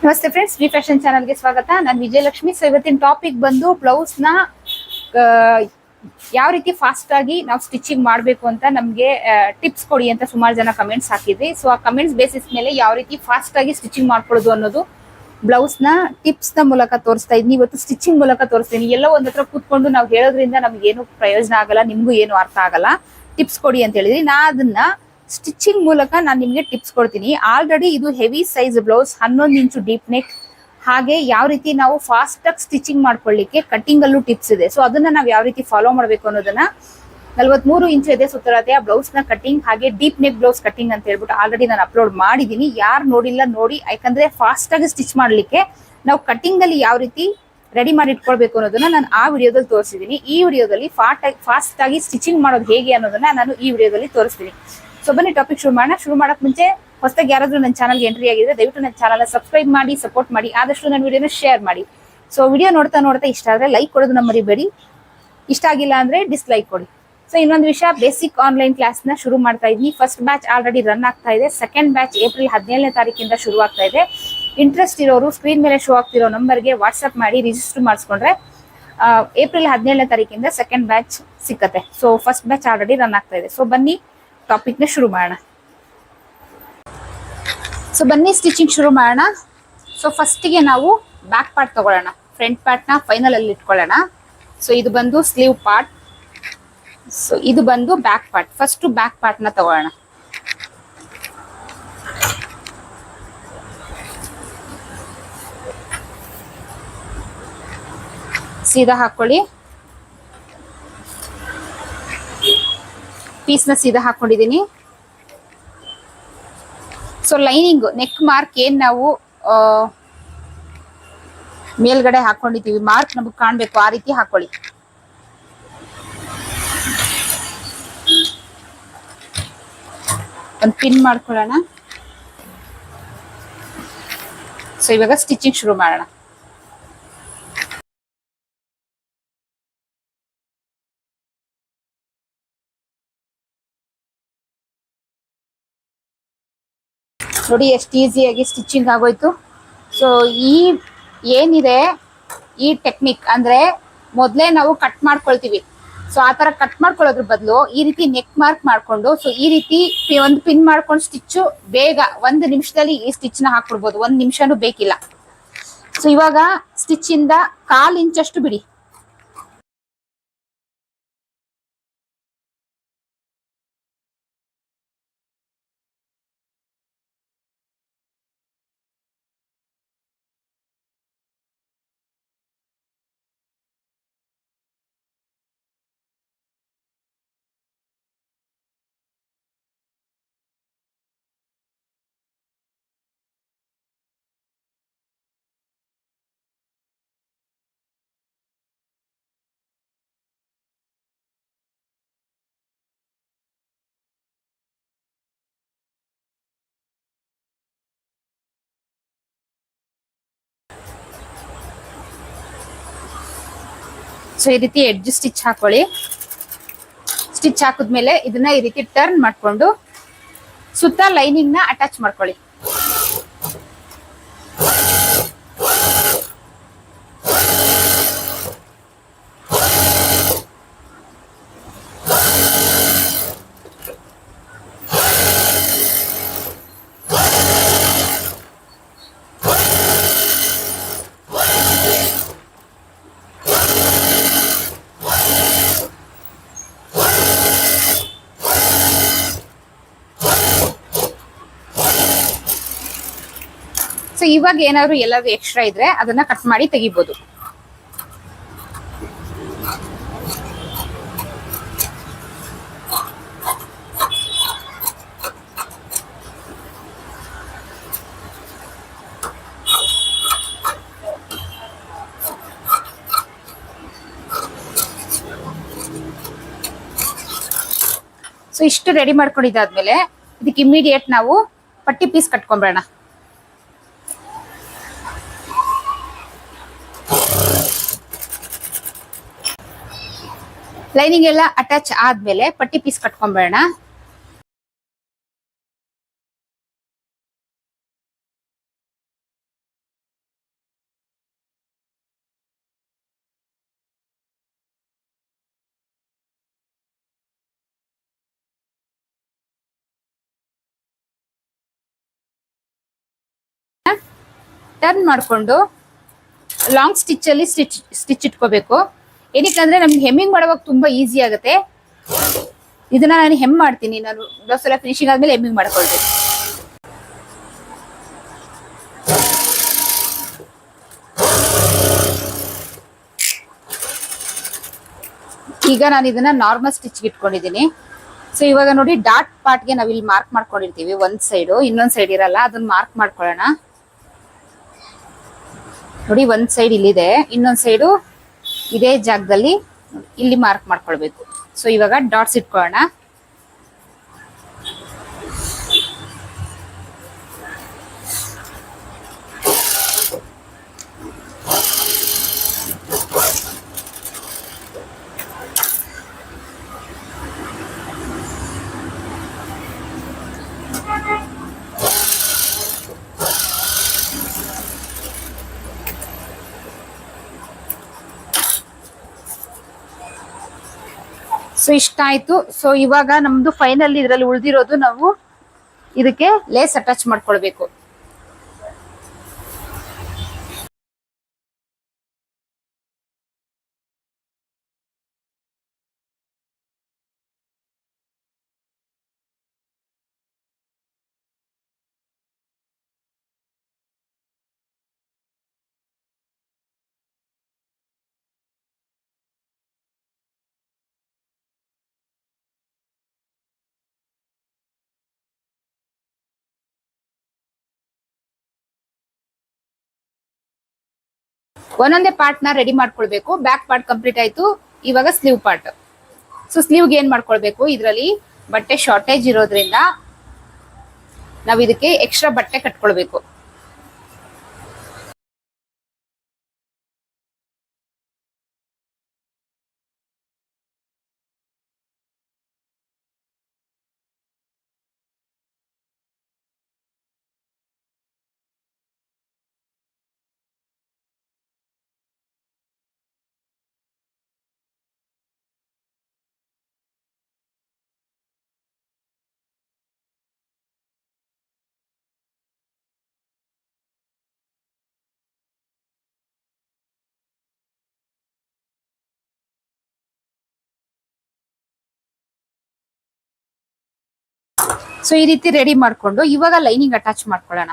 ನಮಸ್ತೆ friends, V fashion ಚಾನಲ್ಗೆ ಸ್ವಾಗತ. ನಾನು ವಿಜಯಲಕ್ಷ್ಮಿ. ಸೊ ಇವತ್ತಿನ ಟಾಪಿಕ್ ಬಂದು ಬ್ಲೌಸ್ ನ ಯಾವ ರೀತಿ ಫಾಸ್ಟ್ ಆಗಿ ನಾವು ಸ್ಟಿಚಿಂಗ್ ಮಾಡಬೇಕು ಅಂತ ನಮಗೆ ಟಿಪ್ಸ್ ಕೊಡಿ ಅಂತ ಸುಮಾರು ಜನ ಕಮೆಂಟ್ಸ್ ಹಾಕಿದ್ರಿ. ಸೊ ಆ ಕಮೆಂಟ್ಸ್ ಬೇಸಿಸ್ ಮೇಲೆ ಯಾವ ರೀತಿ ಫಾಸ್ಟ್ ಆಗಿ ಸ್ಟಿಚಿಂಗ್ ಮಾಡ್ಕೊಳ್ಳೋದು ಅನ್ನೋದು ಬ್ಲೌಸ್ ನ ಟಿಪ್ಸ್ ನ ಮೂಲಕ ತೋರಿಸ್ತಾ ಇದ್ದೀನಿ. ಇವತ್ತು ಸ್ಟಿಚಿಂಗ್ ಮೂಲಕ ತೋರಿಸ್ತೀನಿ. ಎಲ್ಲೋ ಒಂದ್ ಹತ್ರ ಕೂತ್ಕೊಂಡು ನಾವು ಹೇಳೋದ್ರಿಂದ ನಮ್ಗೆ ಏನು ಪ್ರಯೋಜನ ಆಗಲ್ಲ, ನಿಮ್ಗೂ ಏನು ಅರ್ಥ ಆಗಲ್ಲ. ಟಿಪ್ಸ್ ಕೊಡಿ ಅಂತ ಹೇಳಿದ್ರಿ. ನಾ ಅದನ್ನ ಸ್ಟಿಚಿಂಗ್ ಮೂಲಕ ನಾನು ನಿಮ್ಗೆ ಟಿಪ್ಸ್ ಕೊಡ್ತೀನಿ. ಆಲ್ರೆಡಿ ಇದು ಹೆವಿ ಸೈಜ್ ಬ್ಲೌಸ್, 11 ಇಂಚು ಡೀಪ್ ನೆಕ್. ಹಾಗೆ ಯಾವ ರೀತಿ ನಾವು ಫಾಸ್ಟ್ ಆಗಿ ಸ್ಟಿಚಿಂಗ್ ಮಾಡ್ಕೊಳ್ಳಿಕ್ಕೆ ಕಟಿಂಗ್ ಅಲ್ಲೂ ಟಿಪ್ಸ್ ಇದೆ. ಸೊ ಅದನ್ನ ನಾವು ಯಾವ ರೀತಿ ಫಾಲೋ ಮಾಡಬೇಕು ಅನ್ನೋದನ್ನ 43 ಇಂಚು ಎದೆ ಸುತ್ತಳತೆಯ ಬ್ಲೌಸ್ ನ ಕಟಿಂಗ್, ಹಾಗೆ ಡೀಪ್ ನೆಕ್ ಬ್ಲೌಸ್ ಕಟಿಂಗ್ ಅಂತ ಹೇಳ್ಬಿಟ್ಟು ಆಲ್ರೆಡಿ ನಾನು ಅಪ್ಲೋಡ್ ಮಾಡಿದೀನಿ. ಯಾರು ನೋಡಿಲ್ಲ ನೋಡಿ, ಯಾಕಂದ್ರೆ ಫಾಸ್ಟ್ ಆಗಿ ಸ್ಟಿಚ್ ಮಾಡ್ಲಿಕ್ಕೆ ನಾವು ಕಟಿಂಗ್ ಅಲ್ಲಿ ಯಾವ ರೀತಿ ರೆಡಿ ಮಾಡಿ ಇಟ್ಕೊಳ್ಬೇಕು ಅನ್ನೋದನ್ನ ನಾನು ಆ ವಿಡಿಯೋದಲ್ಲಿ ತೋರಿಸಿದೀನಿ. ಈ ವಿಡಿಯೋದಲ್ಲಿ ಫಾಸ್ಟ್ ಆಗಿ ಸ್ಟಿಚಿಂಗ್ ಮಾಡೋದು ಹೇಗೆ ಅನ್ನೋದನ್ನ ನಾನು ಈ ವಿಡಿಯೋದಲ್ಲಿ ತೋರಿಸ್ತೀನಿ. ಸೊ ಬನ್ನಿ ಟಾಪಿಕ್ ಶುರು ಮಾಡೋಣ. ಶುರು ಮಾಡಕ್ ಮುಂಚೆ ಹೊಸದಾಗಿ ಯಾರಾದ್ರೂ ನನ್ನ ಚಾನಲ್ಗೆ ಎಂಟ್ರಿ ಆಗಿದ್ರೆ ದಯವಿಟ್ಟು ನನ್ನ ಚಾನಲ್ ಸಬ್ಸ್ಕ್ರೈಬ್ ಮಾಡಿ, ಸಪೋರ್ಟ್ ಮಾಡಿ, ಆದಷ್ಟು ನನ್ನ ವಿಡಿಯೋನ ಶೇರ್ ಮಾಡಿ. ಸೊ ವಿಡಿಯೋ ನೋಡ್ತಾ ಇಷ್ಟ ಆದ್ರೆ ಲೈಕ್ ಕೊಡೋದು ಮರಿಬೇಡಿ. ಇಷ್ಟ ಆಗಿಲ್ಲ ಅಂದ್ರೆ ಡಿಸ್ಲೈಕ್ ಕೊಡಿ. ಸೊ ಇನ್ನೊಂದು ವಿಷಯ, ಬೇಸಿಕ್ ಆನ್ಲೈನ್ ಕ್ಲಾಸ್ ನ ಶುರು ಮಾಡ್ತಾ ಇದ್ದೀನಿ. ಫಸ್ಟ್ ಬ್ಯಾಚ್ ಆಲ್ರೆಡಿ ರನ್ ಆಗ್ತಾ ಇದೆ. ಸೆಕೆಂಡ್ ಬ್ಯಾಚ್ ಏಪ್ರಿಲ್ 17ನೇ ತಾರೀಕಿಂದ ಶುರು ಆಗ್ತಾ ಇದೆ. ಇಂಟ್ರೆಸ್ಟ್ ಇರೋರು ಸ್ಕ್ರೀನ್ ಮೇಲೆ ಶೋ ಆಗ್ತಿರೋ ನಂಬರ್ಗೆ ವಾಟ್ಸ್ಆಪ್ ಮಾಡಿ ರಿಜಿಸ್ಟರ್ ಮಾಡಿಸ್ಕೊಂಡ್ರೆ ಏಪ್ರಿಲ್ 17ನೇ ತಾರೀಕಿಂದ ಸೆಕೆಂಡ್ ಬ್ಯಾಚ್ ಸಿಕ್ಕತ್ತೆ. So first batch already run ಆಗ್ತಾ ಇದೆ. ಸೊ ಬನ್ನಿ ಟಾಪಿಕ್ ನ ಶುರು ಮಾಡೋಣ. ಸೊ ಬನ್ನಿ ಸ್ಟಿಚಿಂಗ್ ಶುರು ಮಾಡೋಣ. ಸೊ ಫಸ್ಟಿಗೆ ನಾವು ಬ್ಯಾಕ್ ಪಾರ್ಟ್ ತಗೊಳ್ಳೋಣ. ಫ್ರಂಟ್ ಪಾರ್ಟ್ ನ ಫೈನಲ್ ಅಲ್ಲಿ ಇಟ್ಕೊಳ್ಳೋಣ. ಸೊ ಇದು ಬಂದು ಸ್ಲೀವ್ ಪಾರ್ಟ್. ಸೊ ಇದು ಬಂದು back part. First back part ನ ತಗೊಳ್ಳೋಣ. ಸೀದಾ ಹಾಕೊಳ್ಳಿ. ಪೀಸ್ ನ ಸೀದಾ ಹಾಕೊಂಡಿದೀನಿ. ಸೊ ಲೈನಿಂಗ್ ನೆಕ್ ಮಾರ್ಕ್ ಏನ್ ನಾವು ಮೇಲ್ಗಡೆ ಹಾಕೊಂಡಿದೀವಿ, ಮಾರ್ಕ್ ನಮಗೆ ಕಾಣ್ಬೇಕು, ಆ ರೀತಿ ಹಾಕೊಳ್ಳಿ. ಒಂದು ಪಿನ್ ಮಾಡ್ಕೊಳ್ಳೋಣ. ಸೊ ಇವಾಗ ಸ್ಟಿಚಿಂಗ್ ಶುರು ಮಾಡೋಣ. ನೋಡಿ ಎಷ್ಟು ಈಸಿಯಾಗಿ ಸ್ಟಿಚಿಂಗ್ ಆಗೋಯ್ತು. ಸೊ ಏನಿದೆ ಈ ಟೆಕ್ನಿಕ್ ಅಂದ್ರೆ ಮೊದಲೇ ನಾವು ಕಟ್ ಮಾಡ್ಕೊಳ್ತೀವಿ. ಸೊ ಆ ತರ ಕಟ್ ಮಾಡ್ಕೊಳ್ಳೋದ್ರ ಬದಲು ಈ ರೀತಿ ನೆಕ್ ಮಾರ್ಕ್ ಮಾಡ್ಕೊಂಡು, ಸೊ ಈ ರೀತಿ ಒಂದು ಪಿನ್ ಮಾಡ್ಕೊಂಡು ಸ್ಟಿಚ್ ಬೇಗ 1 ನಿಮಿಷದಲ್ಲಿ ಈ ಸ್ಟಿಚ್ ನ ಹಾಕ್ಬಿಡ್ಬೋದು. 1 ನಿಮಿಷನೂ ಬೇಕಿಲ್ಲ. ಸೊ ಇವಾಗ ಸ್ಟಿಚ್ ಇಂದ 1/4 ಇಂಚಷ್ಟು ಬಿಡಿ. ಸೊ ಈ ರೀತಿ ಎಡ್ಜ್ ಸ್ಟಿಚ್ ಹಾಕೊಳ್ಳಿ. ಸ್ಟಿಚ್ ಹಾಕಿದ್ಮೇಲೆ ಇದನ್ನ ಈ ರೀತಿ ಟರ್ನ್ ಮಾಡ್ಕೊಂಡು ಸುತ್ತ ಲೈನಿಂಗ್ ನ ಅಟ್ಯಾಚ್ ಮಾಡ್ಕೊಳ್ಳಿ. ಸೊ ಇವಾಗ ಏನಾದ್ರು ಎಲ್ಲಾದ್ರೂ ಎಕ್ಸ್ಟ್ರಾ ಇದ್ರೆ ಅದನ್ನ ಕಟ್ ಮಾಡಿ ತೆಗಿಬಹುದು. ಸೊ ಇಷ್ಟು ರೆಡಿ ಮಾಡ್ಕೊಂಡಿದ್ದಾದ್ಮೇಲೆ ಇದಕ್ಕೆ ಇಮಿಡಿಯೇಟ್ ನಾವು ಪಟ್ಟಿ ಪೀಸ್ ಕಟ್ಕೊಂಡ್ಬೇಡ. ಲೈನಿಂಗ್ ಎಲ್ಲ ಅಟ್ಯಾಚ್ ಆದ್ಮೇಲೆ ಪಟ್ಟಿ ಪೀಸ್ ಕಟ್ಕೊಂಬೇಡ. ಟರ್ನ್ ಮಾಡಿಕೊಂಡು ಲಾಂಗ್ ಸ್ಟಿಚ್ ಅಲ್ಲಿ ಸ್ಟಿಚ್ ಇಟ್ಕೋಬೇಕು. ಏನಕ್ಕೆ ಅಂದ್ರೆ ನಮ್ಗೆ ಹೆಮ್ಮಿಂಗ್ ಮಾಡುವಾಗ ತುಂಬಾ ಈಸಿ ಆಗುತ್ತೆ. ಇದನ್ನ ನಾನು ಹೆಮ್ ಮಾಡ್ತೀನಿ. ನಾನು ಬ್ಲೌಸ್ ಎಲ್ಲ ಫಿನಿಶಿಂಗ್ ಆದ್ಮೇಲೆ ಹೆಮ್ಮಿಂಗ್ ಮಾಡ್ಕೊಳ್ತೀನಿ. ಈಗ ನಾನು ಇದನ್ನ ನಾರ್ಮಲ್ ಸ್ಟಿಚ್ ಇಟ್ಕೊಂಡಿದ್ದೀನಿ. ಸೊ ಇವಾಗ ನೋಡಿ ಡಾಟ್ ಪಾರ್ಟ್ಗೆ ನಾವ್ ಇಲ್ಲಿ ಮಾರ್ಕ್ ಮಾಡ್ಕೊಂಡಿರ್ತೀವಿ. ಒಂದ್ ಸೈಡ್, ಇನ್ನೊಂದ್ ಸೈಡ್ ಇರಲ್ಲ, ಅದನ್ನ ಮಾರ್ಕ್ ಮಾಡ್ಕೊಳ್ಳೋಣ. ನೋಡಿ ಒಂದ್ ಸೈಡ್ ಇಲ್ಲಿದೆ, ಇನ್ನೊಂದ್ ಸೈಡು ಇದೇ ಜಾಗದಲ್ಲಿ ಇಲ್ಲಿ ಮಾರ್ಕ್ ಮಾಡ್ಕೊಳ್ಬೇಕು. ಸೊ ಇವಾಗ ಡಾಟ್ಸ್ ಇಟ್ಕೊಳ್ಳೋಣ. ಸೊ ಇಷ್ಟ ಆಯ್ತು. ಸೊ ಇವಾಗ ನಮ್ದು ಫೈನಲ್ ಇದ್ರಲ್ಲಿ ಉಳಿದಿರೋದು ನಾವು ಇದಕ್ಕೆ ಲೇಸ್ ಅಟ್ಯಾಚ್ ಮಾಡ್ಕೊಳ್ಬೇಕು. ಒಂದೊಂದೇ ಪಾರ್ಟ್ ನ ರೆಡಿ ಮಾಡ್ಕೊಳ್ಬೇಕು. ಬ್ಯಾಕ್ ಪಾರ್ಟ್ ಕಂಪ್ಲೀಟ್ ಆಯ್ತು. ಇವಾಗ ಸ್ಲೀವ್ ಪಾರ್ಟ್. ಸೊ ಸ್ಲೀವ್ಗೆ ಏನ್ ಮಾಡ್ಕೊಳ್ಬೇಕು, ಇದರಲ್ಲಿ ಬಟ್ಟೆ ಶಾರ್ಟೇಜ್ ಇರೋದ್ರಿಂದ ನಾವ್ ಇದಕ್ಕೆ ಎಕ್ಸ್ಟ್ರಾ ಬಟ್ಟೆ ಕಟ್ಕೊಳ್ಬೇಕು. ಸೊ ಈ ರೀತಿ ರೆಡಿ ಮಾಡ್ಕೊಂಡು ಇವಾಗ ಲೈನಿಂಗ್ ಅಟ್ಯಾಚ್ ಮಾಡ್ಕೊಳ್ಳೋಣ.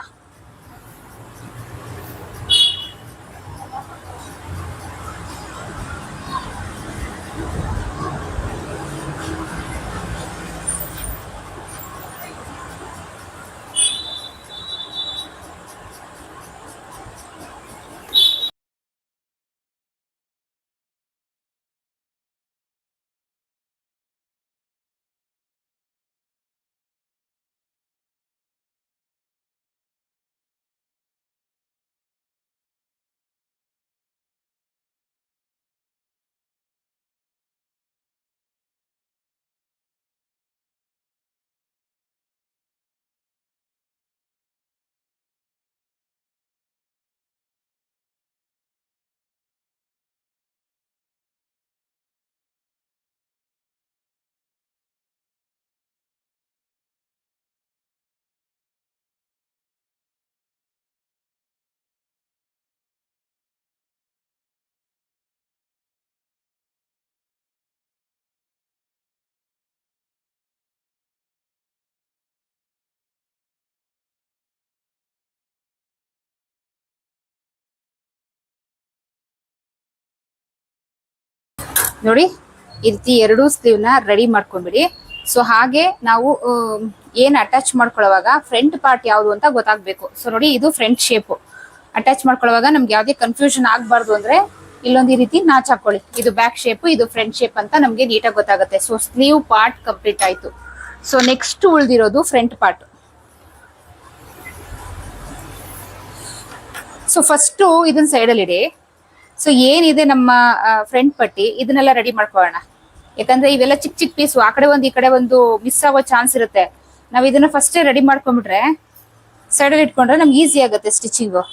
ನೋಡಿ ಈ ರೀತಿ ಎರಡೂ ಸ್ಲೀವ್ ನ ರೆಡಿ ಮಾಡ್ಕೊಂಡ್ಬಿಡಿ. ಸೊ ಹಾಗೆ ನಾವು ಏನ್ ಅಟ್ಯಾಚ್ ಮಾಡ್ಕೊಳ್ಳುವಾಗ ಫ್ರಂಟ್ ಪಾರ್ಟ್ ಯಾವುದು ಅಂತ ಗೊತ್ತಾಗ್ಬೇಕು. ಸೊ ನೋಡಿ ಇದು ಫ್ರಂಟ್ ಶೇಪ್. ಅಟ್ಯಾಚ್ ಮಾಡ್ಕೊಳ್ಳುವಾಗ ನಮ್ಗೆ ಯಾವ್ದೇ ಕನ್ಫ್ಯೂಷನ್ ಆಗ್ಬಾರ್ದು ಅಂದ್ರೆ ಇಲ್ಲೊಂದು ಈ ರೀತಿ ನಾಚ್ ಹಾಕೊಳ್ಳಿ. ಇದು ಬ್ಯಾಕ್ ಶೇಪ್, ಇದು ಫ್ರಂಟ್ ಶೇಪ್ ಅಂತ ನಮ್ಗೆ ನೀಟಾಗಿ ಗೊತ್ತಾಗುತ್ತೆ. ಸೊ ಸ್ಲೀವ್ ಪಾರ್ಟ್ ಕಂಪ್ಲೀಟ್ ಆಯ್ತು. ಸೊ ನೆಕ್ಸ್ಟ್ ಉಳಿದಿರೋದು ಫ್ರಂಟ್ ಪಾರ್ಟ್. ಸೊ ಫಸ್ಟ್ ಇದನ್ನ ಸೈಡ್ ಅಲ್ಲಿ ಇಡಿ. ಸೊ ಏನಿದೆ ನಮ್ಮ ಫ್ರಂಟ್ ಪಟ್ಟಿ ಇದನ್ನೆಲ್ಲ ರೆಡಿ ಮಾಡ್ಕೊಳ್ಳೋಣ. ಯಾಕಂದ್ರೆ ಇವೆಲ್ಲ ಚಿಕ್ಕ ಚಿಕ್ಕ ಪೀಸು, ಆ ಕಡೆ ಒಂದು ಈ ಕಡೆ ಒಂದು ಮಿಸ್ ಆಗೋ ಚಾನ್ಸ್ ಇರುತ್ತೆ. ನಾವ್ ಇದನ್ನ ಫಸ್ಟೇ ರೆಡಿ ಮಾಡ್ಕೊಂಡ್ಬಿಟ್ರೆ ಸೈಡ್ ಅಲ್ಲಿ ಇಟ್ಕೊಂಡ್ರೆ ನಮ್ಗೆ ಈಸಿ ಆಗುತ್ತೆ ಸ್ಟಿಚಿಂಗು.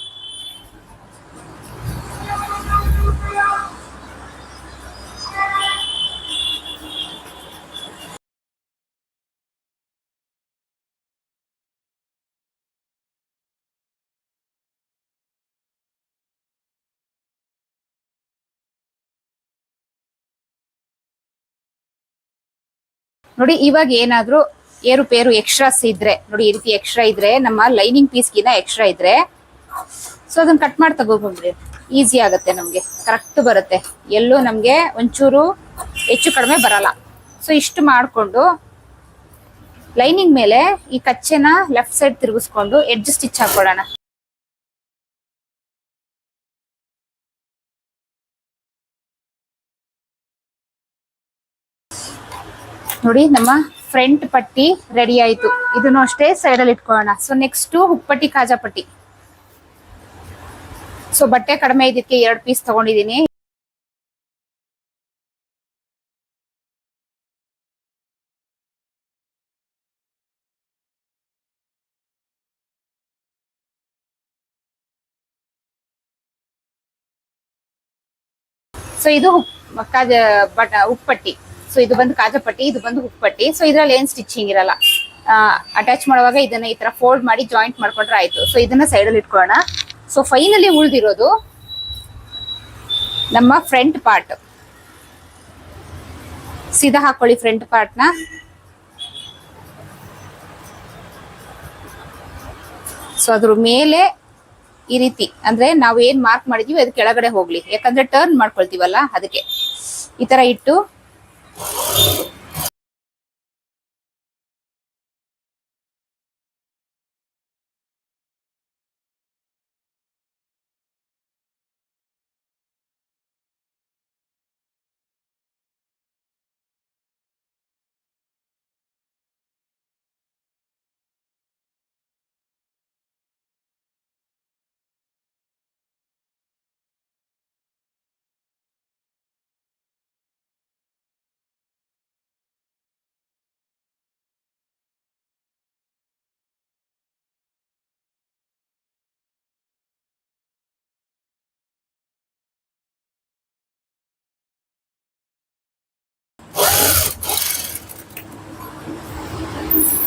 ನೋಡಿ ಇವಾಗ ಏನಾದ್ರೂ ಏರುಪೇರು ಎಕ್ಸ್ಟ್ರಾಸ್ ಇದ್ರೆ ನೋಡಿ, ಈ ರೀತಿ ಎಕ್ಸ್ಟ್ರಾ ಇದ್ರೆ ನಮ್ಮ ಲೈನಿಂಗ್ ಪೀಸ್ಗಿನ ಎಕ್ಸ್ಟ್ರಾ ಇದ್ರೆ ಸೊ ಅದನ್ನ ಕಟ್ ಮಾಡಿ ತಗೋಬಿಡ್ರಿ. ಈಸಿ ಆಗುತ್ತೆ, ನಮ್ಗೆ ಕರೆಕ್ಟ್ ಬರುತ್ತೆ, ಎಲ್ಲೂ ನಮ್ಗೆ ಒಂಚೂರು ಹೆಚ್ಚು ಕಡಿಮೆ ಬರಲ್ಲ. ಸೊ ಇಷ್ಟು ಮಾಡ್ಕೊಂಡು ಲೈನಿಂಗ್ ಮೇಲೆ ಈ ಕಚ್ಚೆನ ಲೆಫ್ಟ್ ಸೈಡ್ ತಿರುಗಿಸ್ಕೊಂಡು ಎಡ್ಜ್ ಸ್ಟಿಚ್ ಹಾಕೊಳ್ಳೋಣ. ನೋಡಿ ನಮ್ಮ ಫ್ರಂಟ್ ಪಟ್ಟಿ ರೆಡಿ ಆಯ್ತು. ಇದನ್ನು ಅಷ್ಟೇ ಸೈಡ್ ಅಲ್ಲಿ ಇಟ್ಕೊಳ್ಳೋಣ. ಸೊ ನೆಕ್ಸ್ಟ್ ಹುಕ್ಪಟ್ಟಿ ಕಾಜಾ ಪಟ್ಟಿ. ಸೊ ಬಟ್ಟೆ ಕಡಿಮೆ ಇದಕ್ಕೆ 2 ಪೀಸ್ ತಗೊಂಡಿದೀನಿ. ಸೊ ಇದು ಉಪ್ಪಟ್ಟಿ. ಸೊ ಇದು ಬಂದು ಕಾಜಾಪಟ್ಟಿ, ಇದು ಬಂದು ಉಪ್ಪಟ್ಟಿ. ಸೊ ಇದ್ರಲ್ಲಿ ಏನ್ ಸ್ಟಿಚಿಂಗ್ ಇರಲ್ಲ. ಅಟ್ಯಾಚ್ ಮಾಡುವಾಗ ಇದನ್ನ ಈ ತರ ಫೋಲ್ಡ್ ಮಾಡಿ ಜಾಯಿಂಟ್ ಮಾಡ್ಕೊಂಡ್ರೆ ಆಯ್ತು. ಸೊ ಇದನ್ನ ಸೈಡ್ ಅಲ್ಲಿ ಇಟ್ಕೊಳ್ಳೋಣ. ಸೊ ಫೈನಲಿ ಉಳಿದಿರೋದು ನಮ್ಮ ಫ್ರಂಟ್ ಪಾರ್ಟ್. ಸೀದಾ ಹಾಕೊಳ್ಳಿ ಫ್ರಂಟ್ ಪಾರ್ಟ್ ನ. ಸೊ ಅದ್ರ ಮೇಲೆ ಈ ರೀತಿ, ಅಂದ್ರೆ ನಾವು ಏನ್ ಮಾರ್ಕ್ ಮಾಡಿದೀವಿ ಅದು ಕೆಳಗಡೆ ಹೋಗ್ಲಿ, ಯಾಕಂದ್ರೆ ಟರ್ನ್ ಮಾಡ್ಕೊಳ್ತೀವಲ್ಲ ಅದಕ್ಕೆ ಈ ತರ ಇಟ್ಟು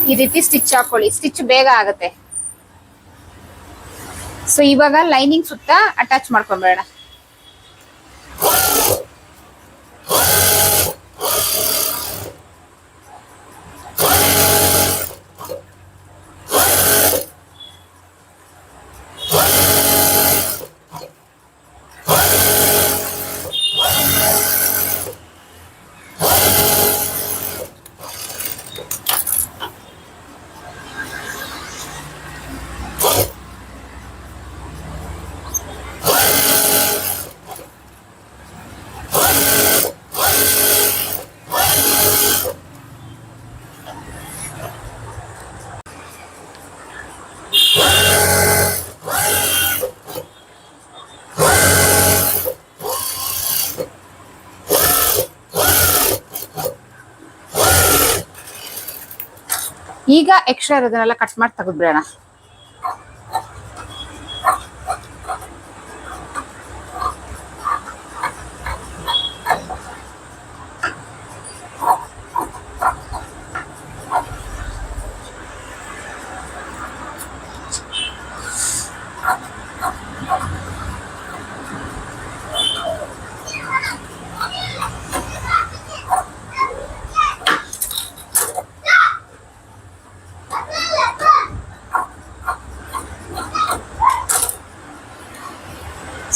ಈ ರೀತಿ ಸ್ಟಿಚ್ ಹಾಕೊಳ್ಳಿ. ಸ್ಟಿಚ್ ಬೇಗ ಆಗುತ್ತೆ. ಸೊ ಇವಾಗ ಲೈನಿಂಗ್ ಸುತ್ತ ಅಟ್ಯಾಚ್ ಮಾಡ್ಕೊಂಡ್ಬೇಡ. ಈಗ ಎಕ್ಸ್ಟ್ರಾ ಇರೋದನ್ನೆಲ್ಲ ಕಟ್ ಮಾಡಿ ತೆಗೆದ್ಬಿಡೋಣ.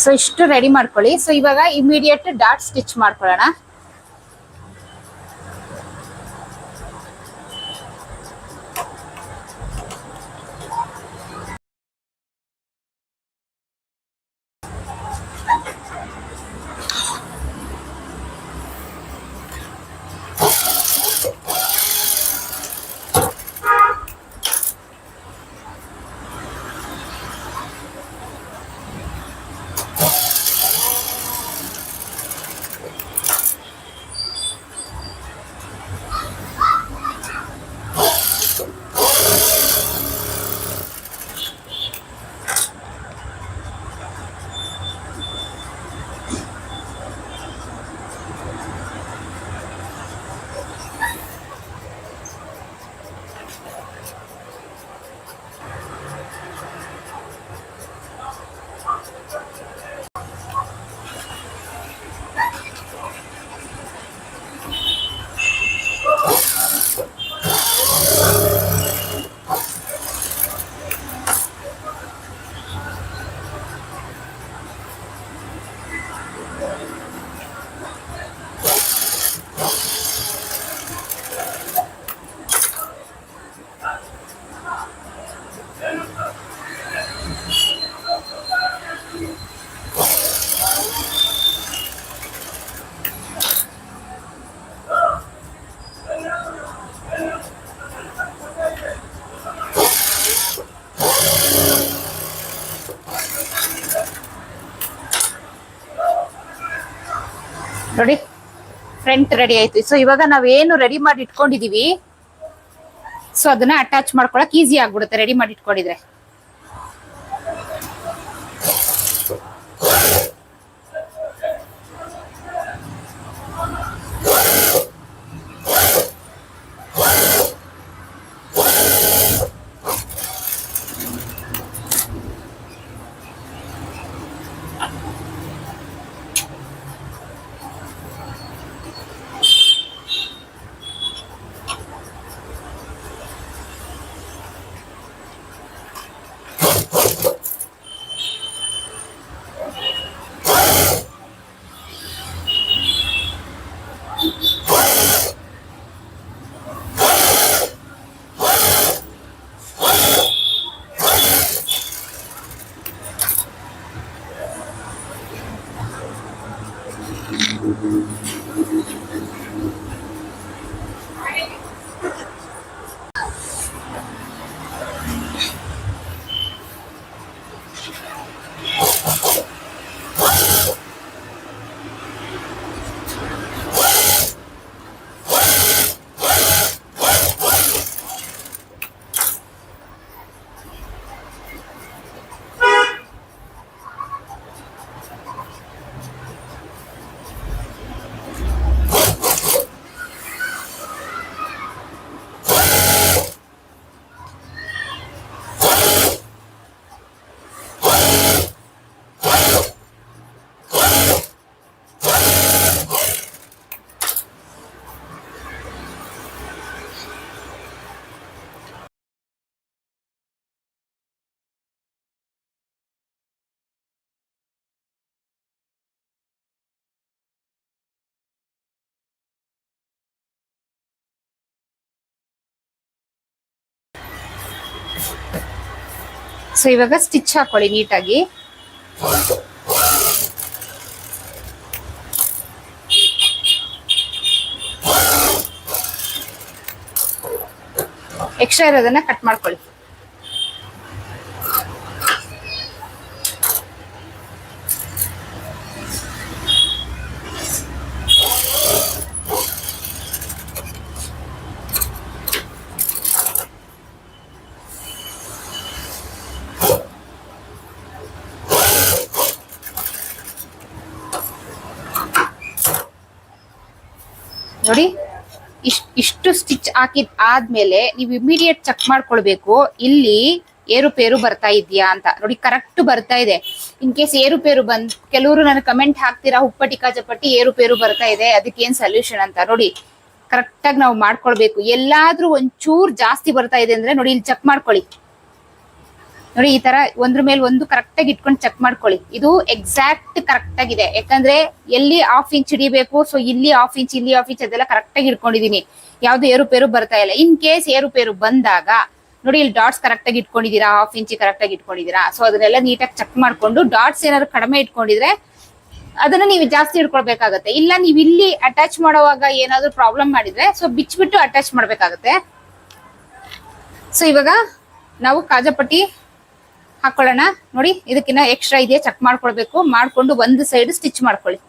ಸೊ ಇಷ್ಟು ರೆಡಿ ಮಾಡ್ಕೊಳ್ಳಿ. ಸೊ ಇವಾಗ ಇಮಿಡಿಯೇಟ್ ಡಾಟ್ ಸ್ಟಿಚ್ ಮಾಡ್ಕೊಳ್ಳೋಣ. ನೋಡಿ ಫ್ರಂಟ್ ರೆಡಿ ಆಯ್ತು. ಸೊ ಇವಾಗ ನಾವೇನು ರೆಡಿ ಮಾಡಿ ಇಟ್ಕೊಂಡಿದೀವಿ ಸೊ ಅದನ್ನ ಅಟ್ಯಾಚ್ ಮಾಡ್ಕೊಳಕ್ ಈಸಿ ಆಗ್ಬಿಡುತ್ತೆ ರೆಡಿ ಮಾಡಿ ಇಟ್ಕೊಂಡಿದ್ರೆ. ಸೊ ಇವಾಗ ಸ್ಟಿಚ್ ಹಾಕೊಳ್ಳಿ ನೀಟಾಗಿ. ಎಕ್ಸ್ಟ್ರಾ ಇರೋದನ್ನ ಕಟ್ ಮಾಡ್ಕೊಳ್ಳಿ. ನೋಡಿ ಇಷ್ಟು ಸ್ಟಿಚ್ ಹಾಕಿದ್ ಆದ್ಮೇಲೆ ನೀವು ಇಮಿಡಿಯೇಟ್ ಚೆಕ್ ಮಾಡ್ಕೊಳ್ಬೇಕು ಇಲ್ಲಿ ಏರುಪೇರು ಬರ್ತಾ ಇದೆಯಾ ಅಂತ. ನೋಡಿ ಕರೆಕ್ಟ್ ಬರ್ತಾ ಇದೆ. ಇನ್ ಕೇಸ್ ಏರುಪೇರು ಕೆಲವರು ನನಗೆ ಕಮೆಂಟ್ ಹಾಕ್ತೀರಾ ಉಪ್ಪಟ್ಟಿ ಕಾಜಪಟ್ಟಿ ಏರುಪೇರು ಬರ್ತಾ ಇದೆ ಅದಕ್ಕೆ ಏನ್ ಸೊಲ್ಯೂಷನ್ ಅಂತ. ನೋಡಿ ಕರೆಕ್ಟ್ ಆಗಿ ನಾವು ಮಾಡ್ಕೊಳ್ಬೇಕು. ಎಲ್ಲಾದ್ರೂ ಒಂಚೂರ್ ಜಾಸ್ತಿ ಬರ್ತಾ ಇದೆ ಅಂದ್ರೆ ನೋಡಿ ಇಲ್ಲಿ ಚೆಕ್ ಮಾಡ್ಕೊಳ್ಳಿ. ನೋಡಿ ಈ ತರ ಒಂದ್ರ ಮೇಲೆ ಒಂದು ಕರೆಕ್ಟ್ ಆಗಿ ಇಟ್ಕೊಂಡು ಚೆಕ್ ಮಾಡ್ಕೊಳ್ಳಿ. ಇದು ಎಕ್ಸಾಕ್ಟ್ ಕರೆಕ್ಟ್ ಆಗಿದೆ. ಯಾಕಂದ್ರೆ ಎಲ್ಲಿ ½ ಇಂಚ್ ಹಿಡಿಬೇಕು, ಸೊ ಇಲ್ಲಿ ½ ಇಂಚ್ ಇಲ್ಲಿ ½ ಇಂಚ್ ಅದೆಲ್ಲ ಕರೆಕ್ಟ್ ಆಗಿ ಇಟ್ಕೊಂಡಿದೀನಿ. ಯಾವ್ದು ಏರುಪೇರು ಬರ್ತಾ ಇಲ್ಲ. ಇನ್ ಕೇಸ್ ಏರುಪೇರು ಬಂದಾಗ ನೋಡಿ ಇಲ್ಲಿ ಡಾಟ್ಸ್ ಕರೆಕ್ಟ್ ಆಗಿ ಇಟ್ಕೊಂಡಿದೀರಾ, ½ ಇಂಚ್ ಕರೆಕ್ಟ್ ಆಗಿ ಇಟ್ಕೊಂಡಿದೀರಾ. ಸೊ ಅದನ್ನೆಲ್ಲ ನೀಟಾಗಿ ಚೆಕ್ ಮಾಡ್ಕೊಂಡು ಡಾಟ್ಸ್ ಏನಾದ್ರು ಕಡಿಮೆ ಇಟ್ಕೊಂಡಿದ್ರೆ ಅದನ್ನ ನೀವು ಜಾಸ್ತಿ ಇಟ್ಕೊಳ್ಬೇಕಾಗತ್ತೆ. ಇಲ್ಲ ನೀವು ಇಲ್ಲಿ ಅಟ್ಯಾಚ್ ಮಾಡುವಾಗ ಏನಾದ್ರು ಪ್ರಾಬ್ಲಮ್ ಮಾಡಿದ್ರೆ ಸೊ ಬಿಚ್ಬಿಟ್ಟು ಅಟ್ಯಾಚ್ ಮಾಡ್ಬೇಕಾಗತ್ತೆ. ಸೊ ಇವಾಗ ನಾವು ಕಾಜಪಟ್ಟಿ ಹಾಕೊಳ್ಳೋಣ. ನೋಡಿ ಇದಕ್ಕಿನ್ನ ಎಕ್ಸ್ಟ್ರಾ ಇದೆಯಾ ಚೆಕ್ ಮಾಡ್ಕೊಳ್ಬೇಕು. ಮಾಡ್ಕೊಂಡು ಒಂದು ಸೈಡ್ ಸ್ಟಿಚ್ ಮಾಡ್ಕೊಳ್ಳಿ.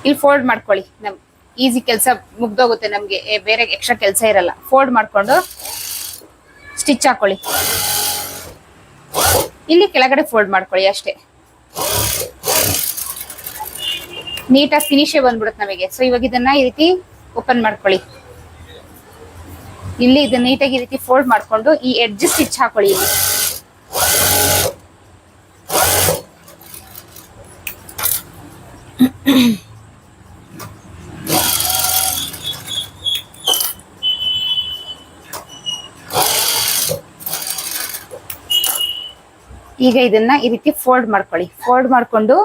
ಇಲ್ಲಿ ಫೋಲ್ಡ್ ಮಾಡ್ಕೊಳ್ಳಿ. ನಮ್ ಈಸಿ ಕೆಲಸ ಮುಗ್ದೋಗುತ್ತೆ ನಮ್ಗೆ, ಬೇರೆ ಎಕ್ಸ್ಟ್ರಾ ಕೆಲಸ ಇರಲ್ಲ. ಫೋಲ್ಡ್ ಮಾಡ್ಕೊಂಡು ಸ್ಟಿಚ್ ಹಾಕೊಳ್ಳಿ. ಇಲ್ಲಿ ಕೆಳಗಡೆ ಫೋಲ್ಡ್ ಮಾಡ್ಕೊಳ್ಳಿ ಅಷ್ಟೇ. ನೀಟಾಗಿ ಫಿನಿಶೇ ಬಂದ್ಬಿಡುತ್ತೆ ನಮಗೆ. ಸೊ ಇವಾಗ ಇದನ್ನ ಈ ರೀತಿ ಓಪನ್ ಮಾಡ್ಕೊಳ್ಳಿ. ಇಲ್ಲಿ ಇದನ್ನ ನೀಟಾಗಿ ಈ ರೀತಿ ಫೋಲ್ಡ್ ಮಾಡ್ಕೊಂಡು ಈ ಎಡ್ಜ್ ಸ್ಟಿಚ್ ಹಾಕೊಳ್ಳಿ. ಇಲ್ಲಿ ಈಗ ಇದನ್ನ ಈ ರೀತಿ ಫೋಲ್ಡ್ ಮಾಡ್ಕೊಳ್ಳಿ. ಫೋಲ್ಡ್ ಮಾಡ್ಕೊಂಡು